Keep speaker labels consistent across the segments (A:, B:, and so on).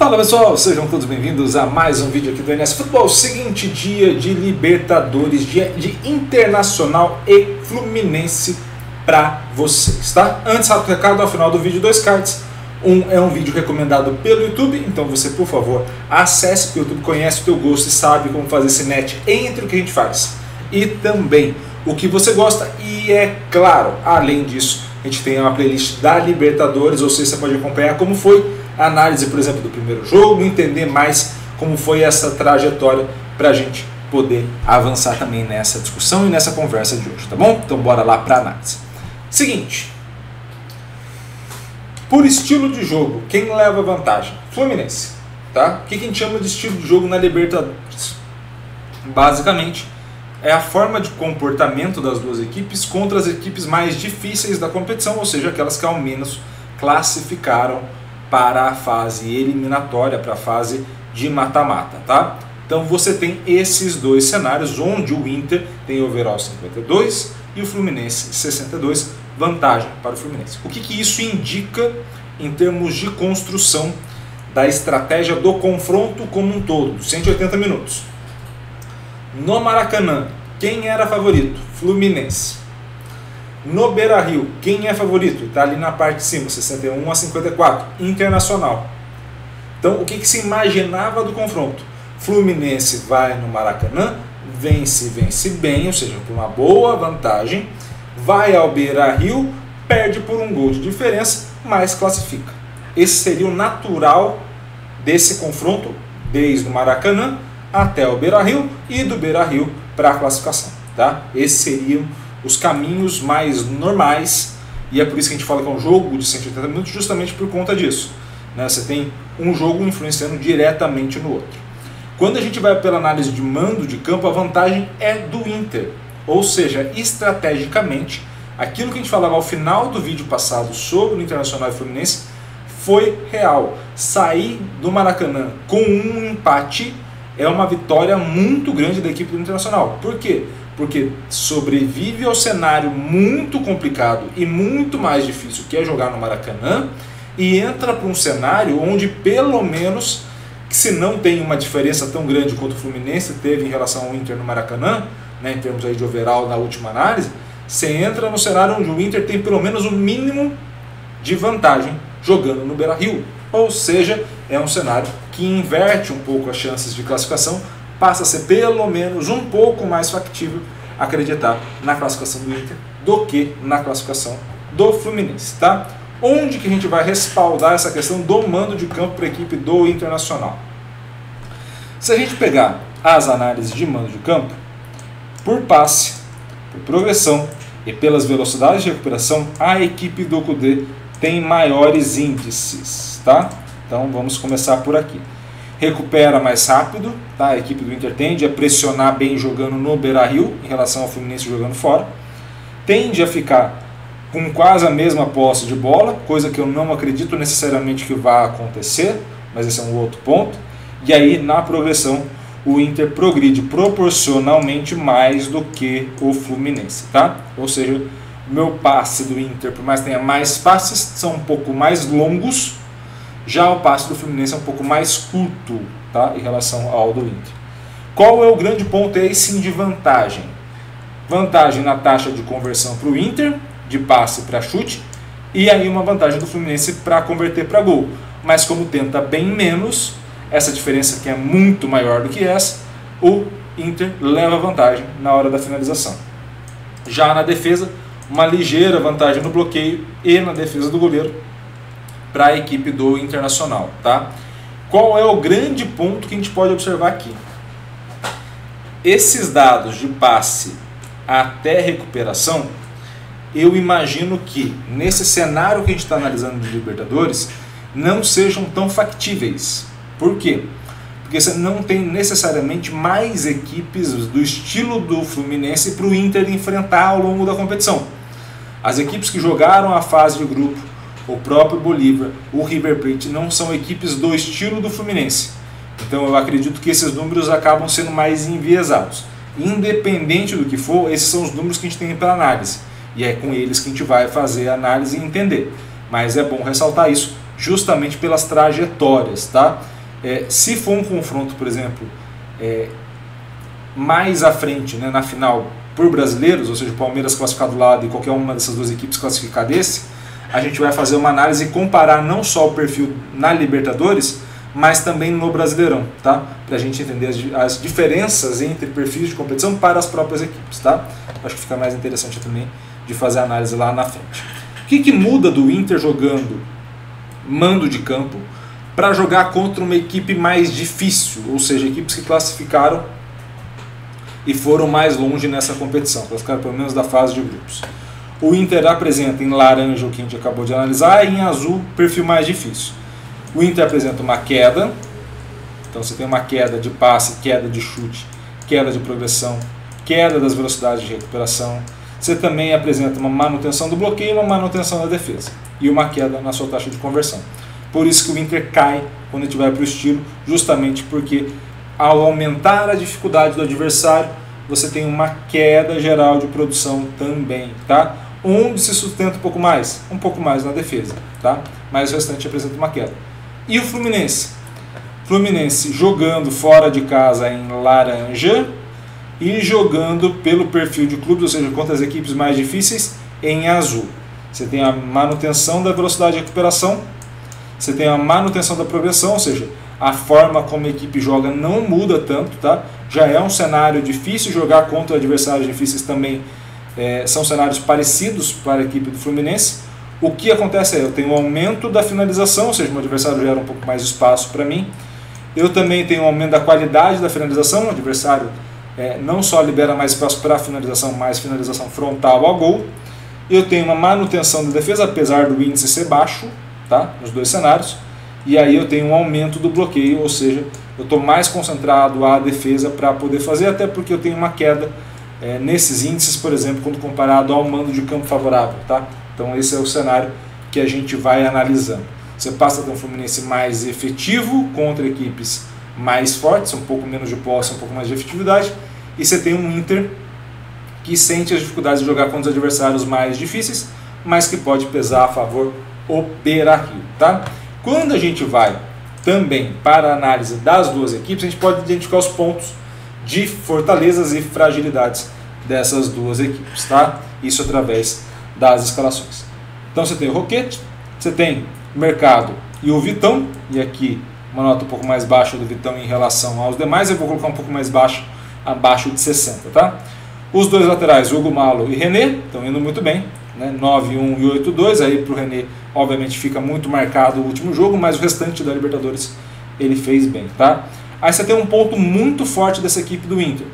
A: Fala pessoal, sejam todos bem-vindos a mais um vídeo aqui do NS Futebol. Seguinte dia de Libertadores, dia de Internacional e Fluminense para vocês, tá? Antes, rápido recado, ao final do vídeo, dois cards. Um é um vídeo recomendado pelo YouTube, então você, por favor, acesse, porque o YouTube conhece o teu gosto e sabe como fazer esse match entre o que a gente faz e também o que você gosta. E é claro, além disso, a gente tem uma playlist da Libertadores, ou seja, você pode acompanhar como foi a análise, por exemplo, do primeiro jogo, entender mais como foi essa trajetória para a gente poder avançar também nessa discussão e nessa conversa de hoje, tá bom? Então bora lá para a análise. Seguinte, por estilo de jogo, quem leva vantagem? Fluminense, tá? O que a gente chama de estilo de jogo na Libertadores? Basicamente, é a forma de comportamento das duas equipes contra as equipes mais difíceis da competição, ou seja, aquelas que ao menos classificaram para a fase eliminatória, para a fase de mata-mata, tá? Então você tem esses dois cenários, onde o Inter tem overall 52 e o Fluminense 62, vantagem para o Fluminense. O que isso indica em termos de construção da estratégia do confronto como um todo, 180 minutos? No Maracanã, quem era favorito? Fluminense. No Beira-Rio, quem é favorito? Está ali na parte de cima, 61-54, Internacional. Então, o que se imaginava do confronto? Fluminense vai no Maracanã, vence bem, ou seja, por uma boa vantagem, vai ao Beira-Rio, perde por um gol de diferença, mas classifica. Esse seria o natural desse confronto, desde o Maracanã até o Beira-Rio e do Beira-Rio para a classificação, tá? Esses seriam os caminhos mais normais, e é por isso que a gente fala que é um jogo de 180 minutos, justamente por conta disso, né? Você tem um jogo influenciando diretamente no outro. Quando a gente vai pela análise de mando de campo, a vantagem é do Inter, ou seja, estrategicamente, aquilo que a gente falava ao final do vídeo passado sobre o Internacional e Fluminense foi real. Sair do Maracanã com um empate é uma vitória muito grande da equipe do Internacional. Por quê? Porque sobrevive ao cenário muito complicado e muito mais difícil que é jogar no Maracanã e entra para um cenário onde pelo menos, se não tem uma diferença tão grande quanto o Fluminense teve em relação ao Inter no Maracanã, né, em termos aí de overall na última análise, você entra no cenário onde o Inter tem pelo menos o mínimo de vantagem jogando no Beira-Rio. Ou seja, é um cenário que inverte um pouco as chances de classificação, passa a ser pelo menos um pouco mais factível acreditar na classificação do Inter do que na classificação do Fluminense, tá? Onde que a gente vai respaldar essa questão do mando de campo para a equipe do Internacional? Se a gente pegar as análises de mando de campo, por passe, por progressão e pelas velocidades de recuperação, a equipe do Kudê tem maiores índices, tá? Então vamos começar por aqui. Recupera mais rápido, tá? A equipe do Inter tende a pressionar bem jogando no Beira-Rio em relação ao Fluminense jogando fora. Tende a ficar com quase a mesma posse de bola, coisa que eu não acredito necessariamente que vá acontecer, mas esse é um outro ponto. E aí na progressão o Inter progride proporcionalmente mais do que o Fluminense, tá? Ou seja, o meu passe do Inter, por mais que tenha mais passes, são um pouco mais longos. Já o passe do Fluminense é um pouco mais curto, tá, em relação ao do Inter. Qual é o grande ponto aí sim de vantagem? Vantagem na taxa de conversão para o Inter, de passe para chute, e aí uma vantagem do Fluminense para converter para gol. Mas como tenta bem menos, essa diferença que é muito maior do que essa, o Inter leva vantagem na hora da finalização. Já na defesa, uma ligeira vantagem no bloqueio e na defesa do goleiro para a equipe do Internacional, tá? Qual é o grande ponto que a gente pode observar aqui? Esses dados de passe até recuperação, eu imagino que nesse cenário que a gente está analisando de Libertadores não sejam tão factíveis. Por quê? Porque você não tem necessariamente mais equipes do estilo do Fluminense para o Inter enfrentar ao longo da competição. As equipes que jogaram a fase de grupo, o próprio Bolívar, o River Plate, não são equipes do estilo do Fluminense. Então eu acredito que esses números acabam sendo mais enviesados. Independente do que for, esses são os números que a gente tem para análise. E é com eles que a gente vai fazer a análise e entender. Mas é bom ressaltar isso, justamente pelas trajetórias, tá? Se for um confronto, por exemplo, mais à frente, né, na final, por brasileiros, ou seja, o Palmeiras classificar do lado e qualquer uma dessas duas equipes classificar desse, a gente vai fazer uma análise e comparar não só o perfil na Libertadores, mas também no Brasileirão, tá? Para a gente entender as diferenças entre perfis de competição para as próprias equipes, tá? Acho que fica mais interessante também de fazer a análise lá na frente. O que muda do Inter jogando mando de campo para jogar contra uma equipe mais difícil, ou seja, equipes que classificaram e foram mais longe nessa competição, classificaram pelo menos da fase de grupos? O Inter apresenta em laranja o que a gente acabou de analisar e em azul perfil mais difícil. O Inter apresenta uma queda, então você tem uma queda de passe, queda de chute, queda de progressão, queda das velocidades de recuperação. Você também apresenta uma manutenção do bloqueio e uma manutenção da defesa. E uma queda na sua taxa de conversão. Por isso que o Inter cai quando a gente vai para o estilo, justamente porque ao aumentar a dificuldade do adversário, você tem uma queda geral de produção também, tá? Onde se sustenta um pouco mais na defesa, tá? Mas o restante apresenta uma queda. E o Fluminense? Fluminense jogando fora de casa em laranja e jogando pelo perfil de clubes, ou seja, contra as equipes mais difíceis, em azul. Você tem a manutenção da velocidade de recuperação, você tem a manutenção da progressão, ou seja, a forma como a equipe joga não muda tanto, tá? Já é um cenário difícil, jogar contra adversários difíceis também são cenários parecidos para a equipe do Fluminense. O que acontece eu tenho um aumento da finalização, ou seja, o adversário gera um pouco mais de espaço para mim. Eu também tenho um aumento da qualidade da finalização, o adversário não só libera mais espaço para a finalização, mais finalização frontal ao gol. Eu tenho uma manutenção da defesa, apesar do índice ser baixo, tá? Nos dois cenários. E aí eu tenho um aumento do bloqueio, ou seja, eu estou mais concentrado à defesa para poder fazer, até porque eu tenho uma queda nesses índices, por exemplo, quando comparado ao mando de campo favorável, tá? Então esse é o cenário que a gente vai analisando. Você passa a ter um Fluminense mais efetivo contra equipes mais fortes, um pouco menos de posse, um pouco mais de efetividade, e você tem um Inter que sente as dificuldades de jogar contra os adversários mais difíceis, mas que pode pesar a favor o Beira-Rio, tá? Quando a gente vai também para a análise das duas equipes, a gente pode identificar os pontos de fortalezas e fragilidades dessas duas equipes, tá? Isso através das escalações. Então você tem o Roquete, você tem o Mercado e o Vitão, e aqui uma nota um pouco mais baixa do Vitão em relação aos demais, eu vou colocar um pouco mais baixo, abaixo de 60, tá? Os dois laterais, Hugo Malo e René, estão indo muito bem, né? 9-1 e 8-2, aí para o René obviamente fica muito marcado o último jogo, mas o restante da Libertadores ele fez bem, tá? Aí você tem um ponto muito forte dessa equipe do Inter.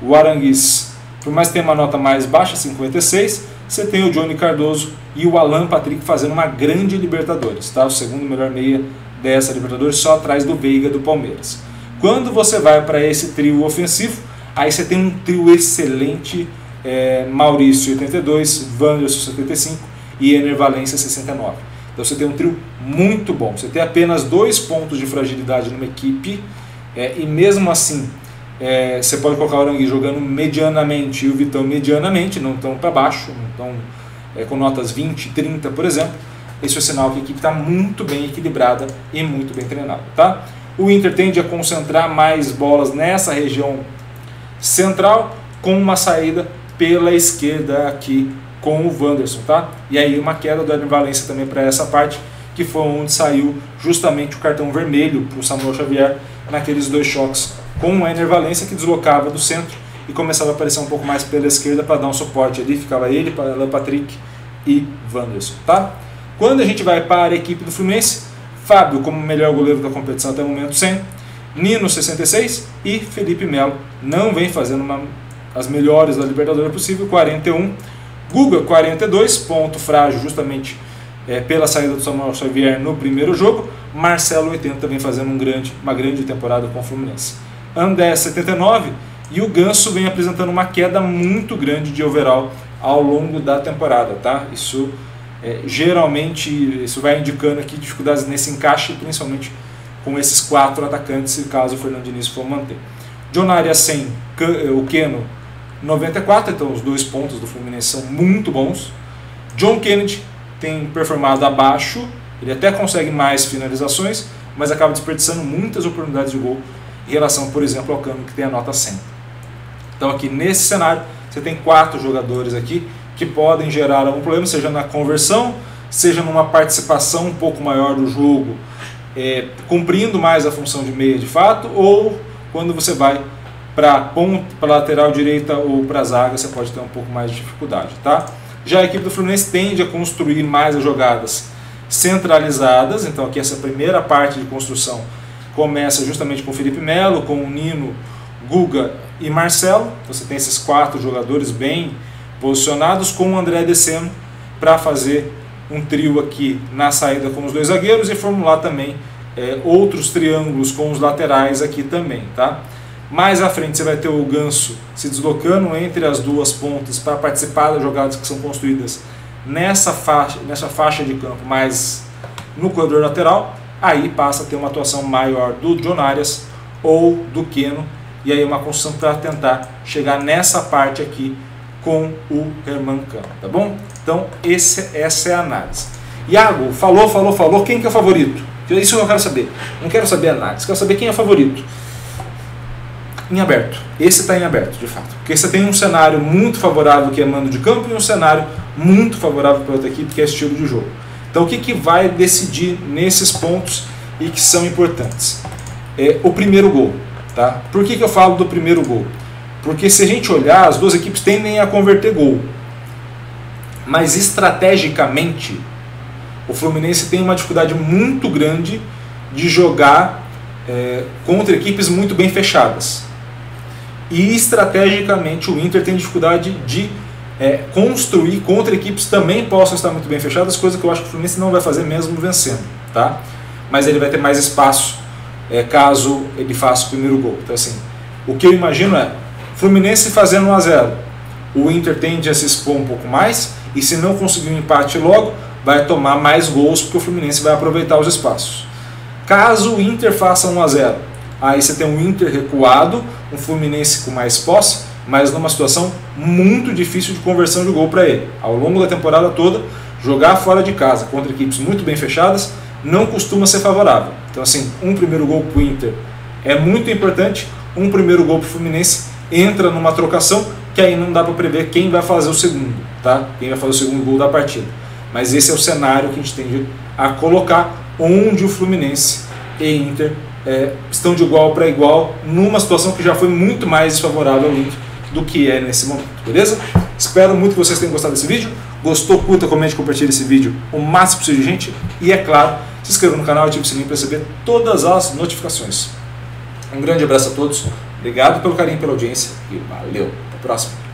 A: O Aranguiz, por mais que tenha uma nota mais baixa, 56, você tem o Johnny Cardoso e o Alan Patrick fazendo uma grande Libertadores, tá? O segundo melhor meia dessa Libertadores, só atrás do Veiga do Palmeiras. Quando você vai para esse trio ofensivo, aí você tem um trio excelente, Maurício 82, Wanderson 75 e Ener Valencia 69. Então você tem um trio muito bom. Você tem apenas 2 pontos de fragilidade numa equipe, e mesmo assim você pode colocar o Aranguiz jogando medianamente e o Vitão medianamente, não estão para baixo, não estão com notas 20, 30, por exemplo. Esse é o sinal que a equipe está muito bem equilibrada e muito bem treinada, tá? O Inter tende a concentrar mais bolas nessa região central, com uma saída pela esquerda aqui com o Wanderson, tá? E aí uma queda do Ener Valencia também para essa parte, que foi onde saiu justamente o cartão vermelho para o Samuel Xavier naqueles 2 choques com o Ener Valencia, que deslocava do centro e começava a aparecer um pouco mais pela esquerda para dar um suporte ali, ficava ele, Alan Patrick e Wanderson, tá? Quando a gente vai para a equipe do Fluminense, Fábio como melhor goleiro da competição até o momento 100, Nino 66 e Felipe Melo não vem fazendo as melhores da Libertadores possível, 41, Guga 42, ponto frágil justamente pela saída do Samuel Xavier no primeiro jogo, Marcelo 80 vem fazendo uma grande temporada com o Fluminense, André 79 e o Ganso vem apresentando uma queda muito grande de overall ao longo da temporada, tá? Isso geralmente isso vai indicando aqui dificuldades nesse encaixe, principalmente com esses 4 atacantes, caso o Fernando Diniz for manter. John Arias 100, o Keno 94, então os 2 pontos do Fluminense são muito bons. John Kennedy tem performado abaixo Ele até consegue mais finalizações, mas acaba desperdiçando muitas oportunidades de gol em relação, por exemplo, ao Cano, que tem a nota 100. Então aqui nesse cenário, você tem 4 jogadores aqui que podem gerar algum problema, seja na conversão, seja numa participação um pouco maior do jogo, cumprindo mais a função de meia de fato, ou quando você vai para a lateral direita ou para a zaga, você pode ter um pouco mais de dificuldade, tá? Já a equipe do Fluminense tende a construir mais as jogadas centralizadas, então aqui essa primeira parte de construção começa justamente com o Felipe Melo, com o Nino, Guga e Marcelo. Você tem esses 4 jogadores bem posicionados, com o André descendo para fazer um trio aqui na saída com os 2 zagueiros e formular também outros triângulos com os laterais aqui também, tá? Mais à frente você vai ter o Ganso se deslocando entre as 2 pontas para participar das jogadas que são construídas nessa faixa de campo, mais no corredor lateral. Aí passa a ter uma atuação maior do John Arias ou do Keno, e aí uma construção para tentar chegar nessa parte aqui com o Herman Cano, tá bom? Então essa é a análise. Iago, falou, quem que é o favorito? Isso eu quero saber. Não quero saber a análise, quero saber quem é o favorito. Em aberto. Esse está em aberto, de fato. Porque você tem um cenário muito favorável, que é mando de campo, e um cenário muito favorável para outra equipe, que é estilo de jogo. Então o que vai decidir nesses pontos e que são importantes? O primeiro gol. Tá? Por que eu falo do primeiro gol? Porque se a gente olhar, as 2 equipes tendem a converter gol. Mas estrategicamente, o Fluminense tem uma dificuldade muito grande de jogar contra equipes muito bem fechadas. E estrategicamente o Inter tem dificuldade de construir contra equipes que também possam estar muito bem fechadas, coisa que eu acho que o Fluminense não vai fazer mesmo vencendo, tá? Mas ele vai ter mais espaço caso ele faça o primeiro gol. Então assim, o que eu imagino é Fluminense fazendo 1 a 0, o Inter tende a se expor um pouco mais, e se não conseguir um empate logo, vai tomar mais gols, porque o Fluminense vai aproveitar os espaços. Caso o Inter faça 1 a 0, aí você tem um Inter recuado, um Fluminense com mais posse, mas numa situação muito difícil de conversão de gol para ele. Ao longo da temporada toda, jogar fora de casa contra equipes muito bem fechadas não costuma ser favorável. Então assim, um primeiro gol para o Inter é muito importante, um primeiro gol para o Fluminense entra numa trocação que aí não dá para prever quem vai fazer o segundo, tá? Quem vai fazer o segundo gol da partida. Mas esse é o cenário que a gente tende a colocar, onde o Fluminense e Inter estão de igual para igual, numa situação que já foi muito mais desfavorável ao Inter do que é nesse momento, beleza? Espero muito que vocês tenham gostado desse vídeo. Gostou, curta, comente, compartilhe esse vídeo o máximo possível de gente. E é claro, se inscreva no canal e ative o sininho para receber todas as notificações. Um grande abraço a todos, obrigado pelo carinho, pela audiência e valeu, até a próxima.